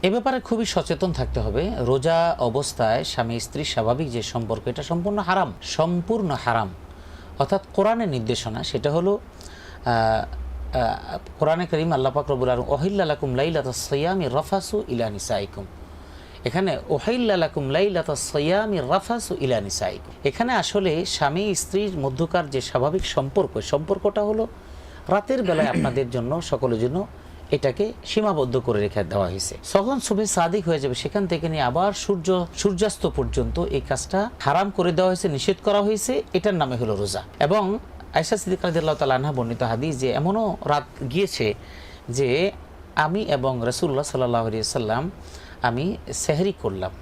এ ব্যাপারে খুবই সচেতন থাকতে হবে। রোজা অবস্থায় স্বামী স্ত্রীর স্বাভাবিক যে সম্পর্ক, এটা সম্পূর্ণ হারাম, সম্পূর্ণ হারাম। অর্থাৎ কোরআনের নির্দেশনা সেটা হলো কোরআনে কারীম আল্লাহ পাক রব্বুল আলামিন ওহিল্লা লাকুম লাইলাতাস সিয়ামি রাফাসু ইলা নিসাইকুম, এখানে ওহিল্লা লাকুম লাইলাতাস সিয়ামি রাফাসু ইলা নিসাইকুম, এখানে আসলে স্বামী স্ত্রীর মধ্যকার যে স্বাভাবিক সম্পর্কটা হলো রাতের বেলায় আপনাদের জন্য, সকলের জন্য এটাকে সীমাবদ্ধ করে রেখে দেওয়া হয়েছে। যখন সুবহে সাদিক হয়ে যাবে সেখান থেকে নিয়ে আবার সূর্যাস্ত পর্যন্ত এই কাজটা হারাম করে দেওয়া হয়েছে, নিষেধ করা হয়েছে। এটার নামে হলো রোজা। এবং আয়েশা সিদ্দিকা রাদিয়াল্লাহু তাআলা আনহা বর্ণিত হাদিস যে এমনও রাত গিয়েছে যে আমি এবং রাসূলুল্লাহ সাল্লাল্লাহু আলাইহি ওয়াসাল্লাম আমি সেহরি করলাম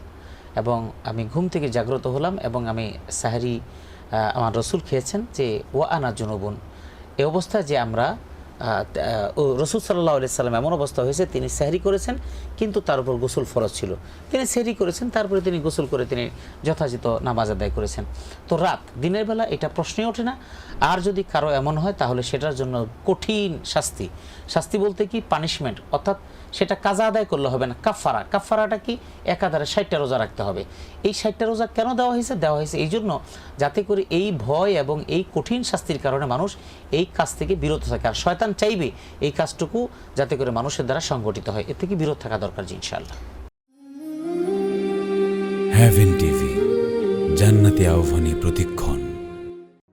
এবং আমি ঘুম থেকে জাগ্রত হলাম এবং আমি সেহরি আমার রসুল খেয়েছেন যে ওয়া আনা জুনুবুন, এই অবস্থায় যে আমরা রসুল সাল্লাল্লাহু আলাইহি সাল্লাম এমন অবস্থা হয়েছে তিনি সেহরি করেছেন কিন্তু তার উপর গোসল ফরজ ছিল, তিনি সেহরি করেছেন, তারপরে তিনি গোসল করে তিনি যথাযথ নামাজ আদায় করেছেন। তো রাত দিনের বেলা এটা প্রশ্নই ওঠে না। আর যদি কারো এমন হয় তাহলে সেটার জন্য কঠিন শাস্তি বলতে কি পানিশমেন্ট, অর্থাৎ সেটা কাজা আদায় করলে হবে না, কাফারাটা কি একাধারে 60টা রোজা রাখতে হবে। এই 60টা রোজা কেন দেওয়া হয়েছে এই জন্য যাতে করে এই ভয় এবং এই কঠিন শাস্তির কারণে মানুষ এই কাজ থেকে বিরত থাকে। আর শয়তান চাইবে এই কাজটুকু যাতে করে মানুষের দ্বারা সংগঠিত হয়, এর থেকে বিরত থাকা দরকার জি ইনশাআল্লাহ। হেভেন টিভি, জান্নাতি আহ্বানে প্রতিক্ষণ।